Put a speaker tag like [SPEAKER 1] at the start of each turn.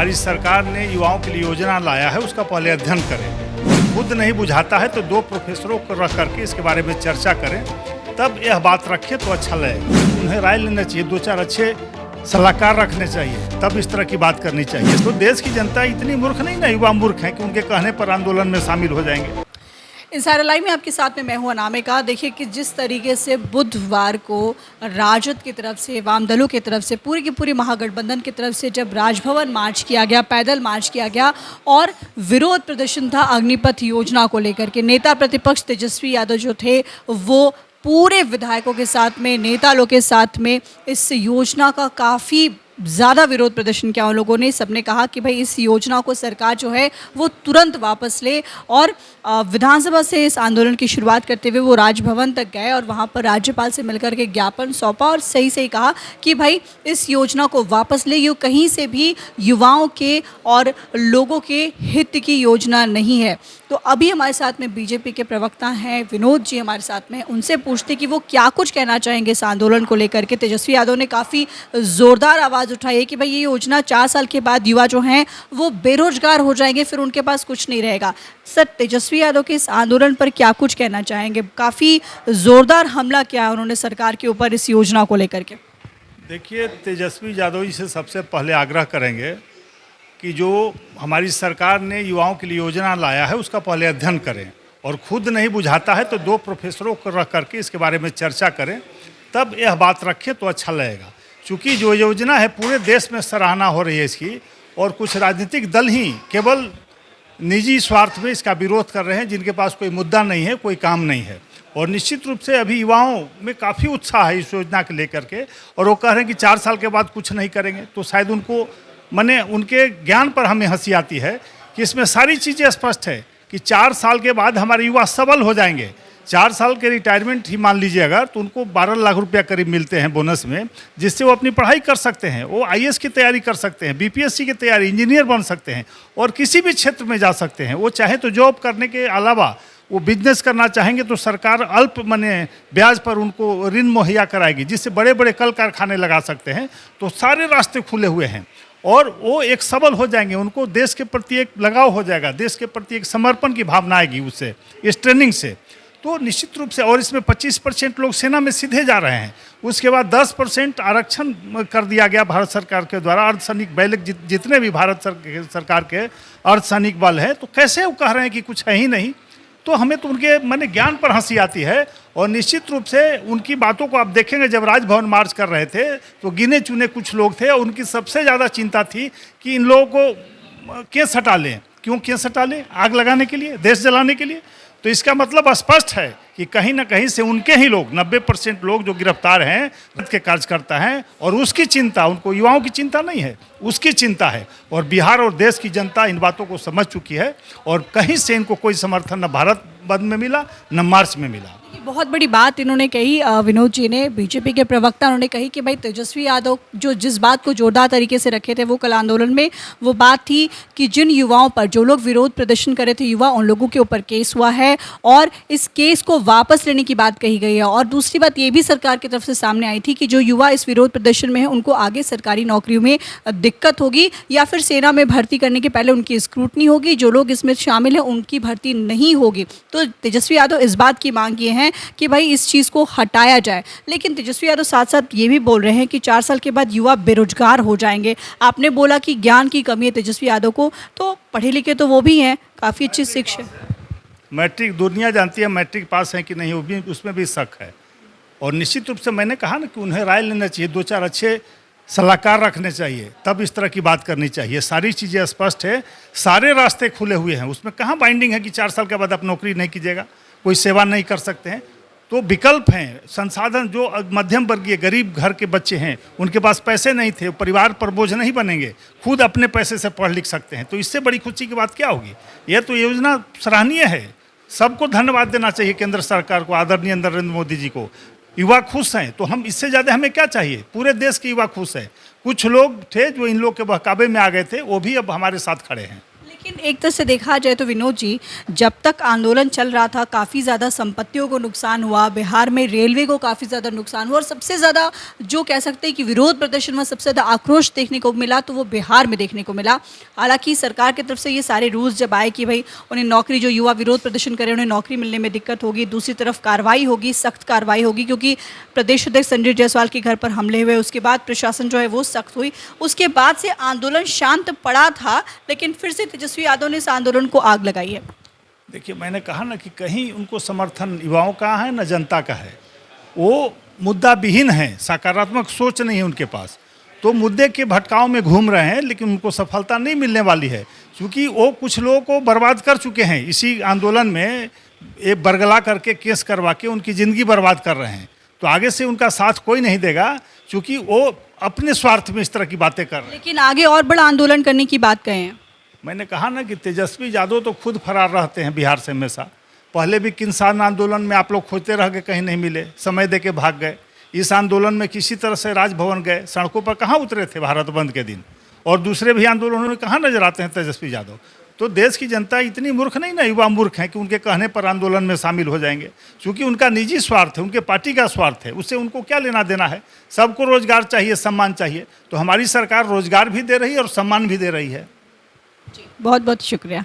[SPEAKER 1] हमारी सरकार ने युवाओं के लिए योजना लाया है उसका पहले अध्ययन करें। खुद नहीं बुझाता है तो दो प्रोफेसरों को रख करके इसके बारे में चर्चा करें, तब यह बात रखें तो अच्छा लगेगा। उन्हें राय लेना चाहिए, दो चार अच्छे सलाहकार रखने चाहिए, तब इस तरह की बात करनी चाहिए। तो देश की जनता इतनी मूर्ख नहीं ना, युवा मूर्ख हैं कि उनके कहने पर आंदोलन में शामिल हो जाएंगे।
[SPEAKER 2] इंसारा लाइव में आपके साथ में मैं हूं अनामिका। देखिए कि जिस तरीके से बुधवार को राजद की तरफ से, वाम दलों की तरफ से, पूरी की पूरी महागठबंधन की तरफ से जब राजभवन मार्च किया गया, पैदल मार्च किया गया और विरोध प्रदर्शन था अग्निपथ योजना को लेकर के, नेता प्रतिपक्ष तेजस्वी यादव जो थे वो पूरे विधायकों के साथ में, नेता लोग के साथ में इस योजना का काफ़ी ज़्यादा विरोध प्रदर्शन किया। उन लोगों ने, सबने कहा कि भाई इस योजना को सरकार जो है वो तुरंत वापस ले, और विधानसभा से इस आंदोलन की शुरुआत करते हुए वो राजभवन तक गए और वहाँ पर राज्यपाल से मिलकर के ज्ञापन सौंपा और सही सही कहा कि भाई इस योजना को वापस ले, ये कहीं से भी युवाओं के और लोगों के हित की योजना नहीं है। तो अभी हमारे साथ में बीजेपी के प्रवक्ता हैं विनोद जी हमारे साथ में, उनसे पूछते कि वो क्या कुछ कहना चाहेंगे इस आंदोलन को लेकर के। तेजस्वी यादव ने काफ़ी ज़ोरदार आवाज़ उठाई है कि भाई ये योजना 4 साल के बाद युवा जो हैं वो बेरोजगार हो जाएंगे, फिर उनके पास कुछ नहीं रहेगा। सर, तेजस्वी यादव के इस आंदोलन पर क्या कुछ कहना चाहेंगे? काफ़ी ज़ोरदार हमला किया उन्होंने सरकार के ऊपर इस योजना को लेकर के।
[SPEAKER 1] देखिए, तेजस्वी यादव जी से सबसे पहले आग्रह करेंगे कि जो हमारी सरकार ने युवाओं के लिए योजना लाया है उसका पहले अध्ययन करें, और खुद नहीं बुझाता है तो दो प्रोफेसरों को रख करके इसके बारे में चर्चा करें, तब यह बात रखें तो अच्छा लगेगा। क्योंकि जो योजना है पूरे देश में सराहना हो रही है इसकी, और कुछ राजनीतिक दल ही केवल निजी स्वार्थ में इसका विरोध कर रहे हैं, जिनके पास कोई मुद्दा नहीं है, कोई काम नहीं है। और निश्चित रूप से अभी युवाओं में काफ़ी उत्साह है इस योजना को लेकर के, और वो कह रहे हैं कि 4 साल के बाद कुछ नहीं करेंगे। तो शायद उनको माने उनके ज्ञान पर हमें हंसी आती है कि इसमें सारी चीज़ें स्पष्ट है कि 4 साल के बाद हमारे युवा सबल हो जाएंगे। 4 साल के रिटायरमेंट ही मान लीजिए अगर, तो उनको 12 लाख रुपया करीब मिलते हैं बोनस में, जिससे वो अपनी पढ़ाई कर सकते हैं, वो IAS की तैयारी कर सकते हैं, BPSC की तैयारी, इंजीनियर बन सकते हैं और किसी भी क्षेत्र में जा सकते हैं। वो चाहे तो जॉब करने के अलावा वो बिजनेस करना चाहेंगे तो सरकार अल्प माने ब्याज पर उनको ऋण मुहैया कराएगी, जिससे बड़े बड़े कल कारखाने लगा सकते हैं। तो सारे रास्ते खुले हुए हैं और वो एक सबल हो जाएंगे, उनको देश के प्रति एक लगाव हो जाएगा, देश के प्रति एक समर्पण की भावना आएगी उससे, इस ट्रेनिंग से। तो निश्चित रूप से, और इसमें 25% लोग सेना में सीधे जा रहे हैं। उसके बाद 10% आरक्षण कर दिया गया भारत सरकार के द्वारा। अर्धसैनिक बल जितने भी भारत सरकार के अर्धसैनिक बल हैं, तो कैसे वो कह रहे हैं कि कुछ है ही नहीं। तो हमें तो उनके माने ज्ञान पर हंसी आती है। और निश्चित रूप से उनकी बातों को आप देखेंगे, जब राजभवन मार्च कर रहे थे तो गिने चुने कुछ लोग थे, और उनकी सबसे ज़्यादा चिंता थी कि इन लोगों को केस हटा लें। क्यों केस हटा लें? आग लगाने के लिए, देश जलाने के लिए। तो इसका मतलब स्पष्ट है कि कहीं ना कहीं से उनके ही लोग, 90% लोग जो गिरफ्तार हैं के कार्यकर्ता हैं, और उसकी चिंता, उनको युवाओं की चिंता नहीं है, उसकी चिंता है। और बिहार और देश की जनता इन बातों को समझ चुकी है, और कहीं से इनको कोई समर्थन न भारत बंद में मिला न मार्च में मिला।
[SPEAKER 2] बहुत बड़ी बात इन्होंने कही, विनोद जी ने, बीजेपी के प्रवक्ता, उन्होंने कही कि भाई तेजस्वी यादव जो जिस बात को जोरदार तरीके से रखे थे वो कल आंदोलन में, वो बात थी कि जिन युवाओं पर, जो लोग विरोध प्रदर्शन कर रहे थे युवा, उन लोगों के ऊपर केस हुआ है और इस केस को वापस लेने की बात कही गई है। और दूसरी बात ये भी सरकार की तरफ से सामने आई थी कि जो युवा इस विरोध प्रदर्शन में है उनको आगे सरकारी नौकरियों में दिक्कत होगी, या फिर सेना में भर्ती करने के पहले उनकी स्क्रूटनी होगी, जो लोग इसमें शामिल हैं उनकी भर्ती नहीं होगी। तो तेजस्वी यादव इस बात की मांग किए हैं कि भाई इस चीज़ को हटाया जाए। लेकिन तेजस्वी यादव साथ साथ ये भी बोल रहे हैं कि 4 साल के बाद युवा बेरोजगार हो जाएंगे। आपने बोला कि ज्ञान की कमी है तेजस्वी यादव को, तो पढ़े लिखे तो वो भी हैं, काफ़ी अच्छी शिक्षा,
[SPEAKER 1] मैट्रिक दुनिया जानती है मैट्रिक पास है कि नहीं, वो भी उसमें भी शक है। और निश्चित रूप से मैंने कहा ना कि उन्हें राय लेना चाहिए, दो चार अच्छे सलाहकार रखने चाहिए, तब इस तरह की बात करनी चाहिए। सारी चीज़ें स्पष्ट है, सारे रास्ते खुले हुए हैं। उसमें कहाँ बाइंडिंग है कि 4 साल के बाद आप नौकरी नहीं कीजिएगा, कोई सेवा नहीं कर सकते हैं। तो विकल्प हैं, संसाधन। जो मध्यम वर्गीय गरीब घर के बच्चे हैं, उनके पास पैसे नहीं थे, परिवार पर बोझ नहीं बनेंगे, खुद अपने पैसे से पढ़ लिख सकते हैं। तो इससे बड़ी खुशी की बात क्या होगी? यह तो योजना सराहनीय है, सबको धन्यवाद देना चाहिए केंद्र सरकार को, आदरणीय नरेंद्र मोदी जी को। युवा खुश हैं, तो हम इससे ज़्यादा हमें क्या चाहिए? पूरे देश के युवा खुश हैं। कुछ लोग थे जो इन लोग के बहकावे में आ गए थे, वो भी अब हमारे साथ खड़े हैं।
[SPEAKER 2] लेकिन एक तरह से देखा जाए तो विनोद जी, जब तक आंदोलन चल रहा था काफ़ी ज़्यादा संपत्तियों को नुकसान हुआ, बिहार में रेलवे को काफ़ी ज़्यादा नुकसान हुआ और सबसे ज़्यादा जो कह सकते हैं कि विरोध प्रदर्शन में सबसे ज़्यादा आक्रोश देखने को मिला तो वो बिहार में देखने को मिला। हालांकि सरकार की तरफ से ये सारे रूल्स जब आए कि भाई उन्हें नौकरी, जो युवा विरोध प्रदर्शन करें उन्हें नौकरी मिलने में दिक्कत होगी, दूसरी तरफ कार्रवाई होगी, सख्त कार्रवाई होगी, क्योंकि प्रदेश अध्यक्ष संजय जायसवाल के घर पर हमले हुए, उसके बाद प्रशासन जो है वो सख्त हुई, उसके बाद से आंदोलन शांत पड़ा था, लेकिन फिर से तेजस्वी यादव ने इस आंदोलन को आग लगाई है।
[SPEAKER 1] देखिए, मैंने कहा ना कि कहीं उनको समर्थन युवाओं का है न जनता का है। वो मुद्दा विहीन है, सकारात्मक सोच नहीं है उनके पास, तो मुद्दे के भटकाव में घूम रहे हैं, लेकिन उनको सफलता नहीं मिलने वाली है, क्योंकि वो कुछ लोगों को बर्बाद कर चुके हैं इसी आंदोलन में, एक बरगला करके केस करवा के उनकी ज़िंदगी बर्बाद कर रहे हैं। तो आगे से उनका साथ कोई नहीं देगा, क्योंकि वो अपने स्वार्थ में इस तरह की बातें कर रहे हैं।
[SPEAKER 2] लेकिन आगे और बड़ा आंदोलन करने की बात कहे हैं।
[SPEAKER 1] मैंने कहा ना कि तेजस्वी यादव तो खुद फरार रहते हैं बिहार से हमेशा। पहले भी किसान आंदोलन में आप लोग खोजते रह गए, कहीं नहीं मिले, समय दे के भाग गए। इस आंदोलन में किसी तरह से राजभवन गए, सड़कों पर कहाँ उतरे थे भारत बंद के दिन, और दूसरे भी आंदोलनों में कहाँ नजर आते हैं तेजस्वी यादव। तो देश की जनता इतनी मूर्ख नहीं ना, युवा मूर्ख हैं कि उनके कहने पर आंदोलन में शामिल हो जाएंगे, क्योंकि उनका निजी स्वार्थ है, उनके पार्टी का स्वार्थ है, उससे उनको क्या लेना देना है। सबको रोजगार चाहिए, सम्मान चाहिए, तो हमारी सरकार रोजगार भी दे रही है और सम्मान भी दे रही है।
[SPEAKER 2] जी, बहुत बहुत शुक्रिया।